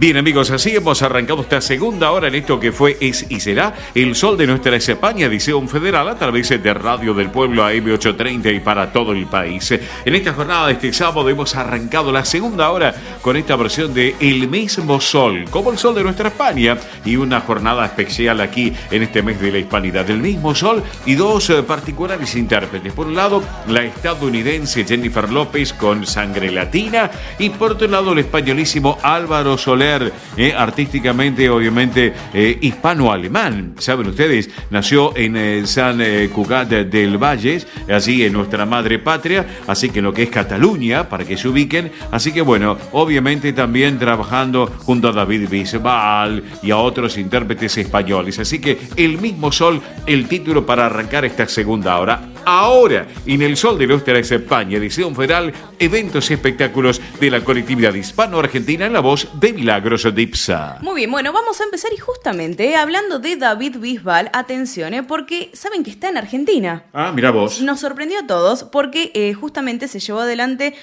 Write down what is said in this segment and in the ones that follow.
Bien, amigos, así hemos arrancado esta segunda hora en esto que fue, es y será el sol de nuestra España, Edición Federal, a través de Radio del Pueblo AM830 y para todo el país. En esta jornada de este sábado hemos arrancado la segunda hora con esta versión de El mismo sol, como el sol de nuestra España, y una jornada especial aquí en este mes de la Hispanidad. El mismo sol y dos particulares intérpretes. Por un lado, la estadounidense Jennifer López con Sangre Latina, y por otro lado, el españolísimo Álvaro Soler, artísticamente, obviamente, hispano-alemán. Saben ustedes, nació en San Cugat del Valles, allí en nuestra madre patria, así que en lo que es Cataluña, para que se ubiquen. Así que bueno, obviamente también trabajando junto a David Bisbal y a otros intérpretes españoles. Así que El mismo sol, el título para arrancar esta segunda hora. Ahora, en el sol de nuestra España, Edición Federal, eventos y espectáculos de la colectividad hispano-argentina en la voz de Milagros Dipsa. Muy bien, bueno, vamos a empezar y justamente hablando de David Bisbal, atención, porque saben que está en Argentina. Ah, mira vos. Nos sorprendió a todos porque justamente se llevó adelante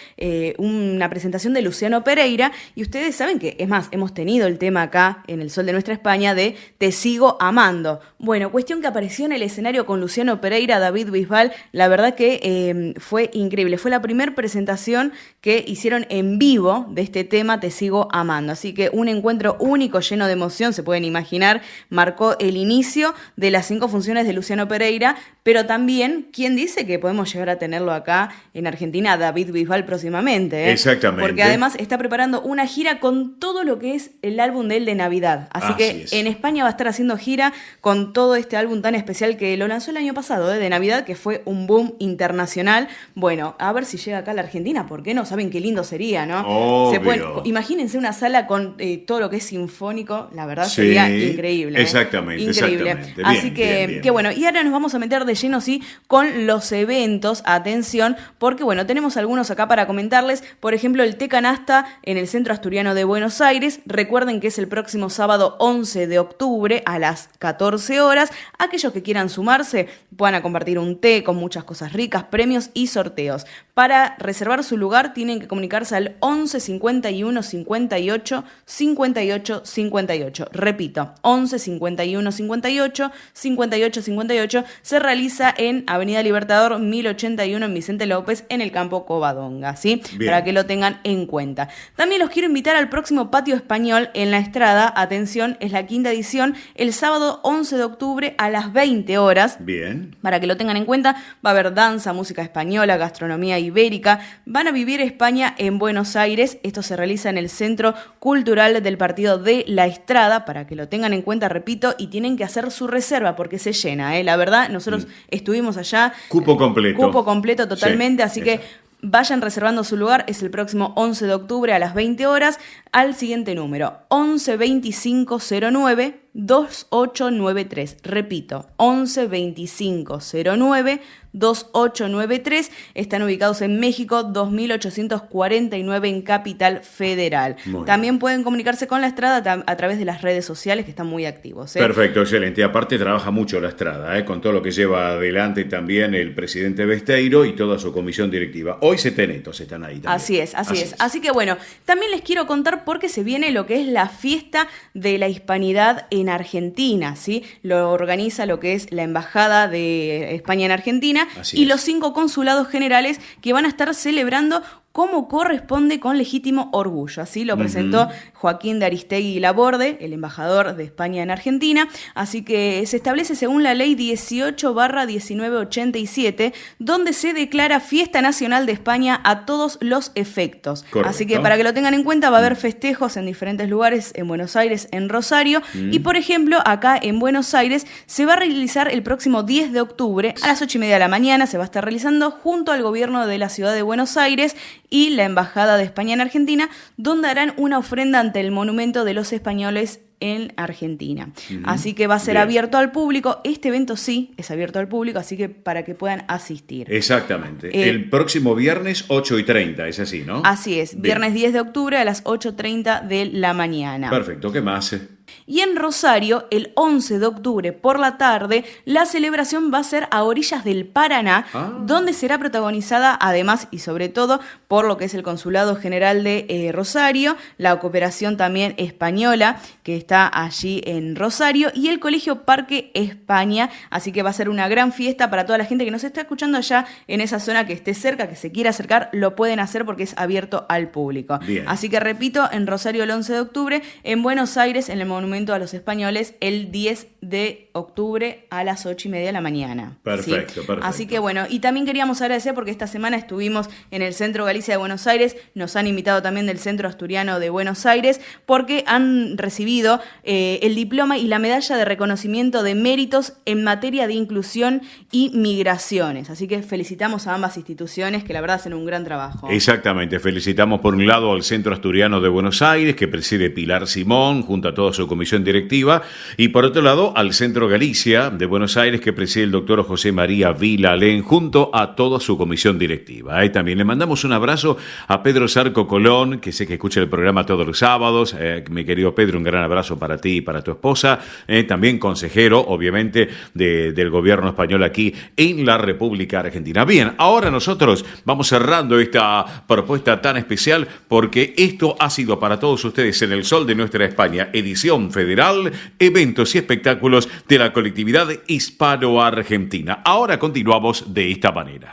una presentación de Luciano Pereira, y ustedes saben que, es más, hemos tenido el tema acá en el sol de nuestra España de Te sigo amando. Bueno, cuestión que apareció en el escenario con Luciano Pereira, David Bisbal. La verdad que fue increíble. Fue la primera presentación que hicieron en vivo de este tema Te sigo amando. Así que un encuentro único, lleno de emoción, se pueden imaginar. Marcó el inicio de las 5 funciones de Luciano Pereira, pero también, ¿quién dice que podemos llegar a tenerlo acá en Argentina, David Bisbal, próximamente? Exactamente. Porque además está preparando una gira con todo lo que es el álbum de él de Navidad. Así que en España va a estar haciendo gira con todo este álbum tan especial que lo lanzó el año pasado, de Navidad, que fue un boom internacional. Bueno, a ver si llega acá a la Argentina, ¿por qué no? Saben qué lindo sería, ¿no? Obvio. Imagínense una sala con todo lo que es sinfónico, la verdad sería increíble. Exactamente, increíble. Exactamente. Así que bueno, y ahora nos vamos a meter de lleno, sí, con los eventos. Atención, porque bueno, tenemos algunos acá para comentarles. Por ejemplo, el Té Canasta en el Centro Asturiano de Buenos Aires. Recuerden que es el próximo sábado 11 de octubre a las 14 horas. Aquellos que quieran sumarse puedan compartir un té con muchas cosas ricas, premios y sorteos. Para reservar su lugar tienen que comunicarse al 11 51 58 58 58. Repito, 11 51 58 58 58. Se realiza en Avenida Libertador 1081 en Vicente López, en el campo Covadonga, ¿sí? Bien. Para que lo tengan en cuenta. También los quiero invitar al próximo Patio Español en La Estrada. Atención, es la 5ª edición, el sábado 11 de octubre a las 20 horas. Bien. Para que lo tengan en cuenta, va a haber danza, música española, gastronomía ibérica. Van a vivir España en Buenos Aires. Esto se realiza en el Centro Cultural del Partido de La Estrada, para que lo tengan en cuenta, repito, y tienen que hacer su reserva porque se llena, La verdad, nosotros estuvimos allá. Cupo completo totalmente, sí, así que vayan reservando su lugar. Es el próximo 11 de octubre a las 20 horas al siguiente número, 11 25 09 2893. Repito, 11 25 09 2893. Están ubicados en México 2849 en Capital Federal. También pueden comunicarse con La Estrada a través de las redes sociales, que están muy activos. Perfecto, excelente. Aparte trabaja mucho La Estrada, con todo lo que lleva adelante también el presidente Besteiro y toda su comisión directiva. Hoy Setenetos están ahí también. Así es. Así que bueno, también les quiero contar porque se viene lo que es la fiesta de la hispanidad en Argentina, ¿sí? Lo organiza lo que es la Embajada de España en Argentina y los 5 consulados generales, que van a estar celebrando como corresponde con legítimo orgullo. Así lo presentó Joaquín de Aristegui Laborde, el embajador de España en Argentina. Así que se establece según la ley 18/1987, donde se declara fiesta nacional de España a todos los efectos. Correcto. Así que para que lo tengan en cuenta, va a haber festejos en diferentes lugares, en Buenos Aires, en Rosario. Y por ejemplo, acá en Buenos Aires se va a realizar el próximo 10 de octubre a las 8:30 de la mañana. Se va a estar realizando junto al gobierno de la ciudad de Buenos Aires y la Embajada de España en Argentina, donde harán una ofrenda ante el monumento de los españoles en Argentina. Así que va a ser abierto al público. Este evento sí es abierto al público, así que para que puedan asistir. Exactamente. El próximo viernes 8:30, es así, ¿no? Así es, viernes 10 de octubre a las 8:30 de la mañana. Perfecto, ¿qué más? Y en Rosario, el 11 de octubre por la tarde, la celebración va a ser a orillas del Paraná, donde será protagonizada además y sobre todo por lo que es el Consulado General de Rosario, la cooperación también española que está allí en Rosario y el Colegio Parque España, así que va a ser una gran fiesta para toda la gente que nos está escuchando allá en esa zona que esté cerca, que se quiera acercar, lo pueden hacer porque es abierto al público. Bien. Así que repito, en Rosario el 11 de octubre, en Buenos Aires, en el Monumento a los Españoles, el 10 de octubre a las 8:30 de la mañana. Perfecto, ¿sí? perfecto. Así que bueno, y también queríamos agradecer porque esta semana estuvimos en el Centro Galicia de Buenos Aires, nos han invitado también del Centro Asturiano de Buenos Aires, porque han recibido el diploma y la medalla de reconocimiento de méritos en materia de inclusión y migraciones. Así que felicitamos a ambas instituciones que la verdad hacen un gran trabajo. Exactamente, felicitamos por un lado al Centro Asturiano de Buenos Aires, que preside Pilar Simón, junto a toda su comisión directiva, y por otro lado al Centro Galicia de Buenos Aires, que preside el doctor José María Vila Alén, junto a toda su comisión directiva. También le mandamos un abrazo a Pedro Sarco Colón, que sé que escucha el programa todos los sábados. Mi querido Pedro, un gran abrazo para ti y para tu esposa. También consejero, obviamente, del gobierno español aquí en la República Argentina. Bien, ahora nosotros vamos cerrando esta propuesta tan especial porque esto ha sido para todos ustedes en El Sol de Nuestra España, edición federal, eventos y espectáculos de la colectividad hispano-argentina. Ahora continuamos de esta manera.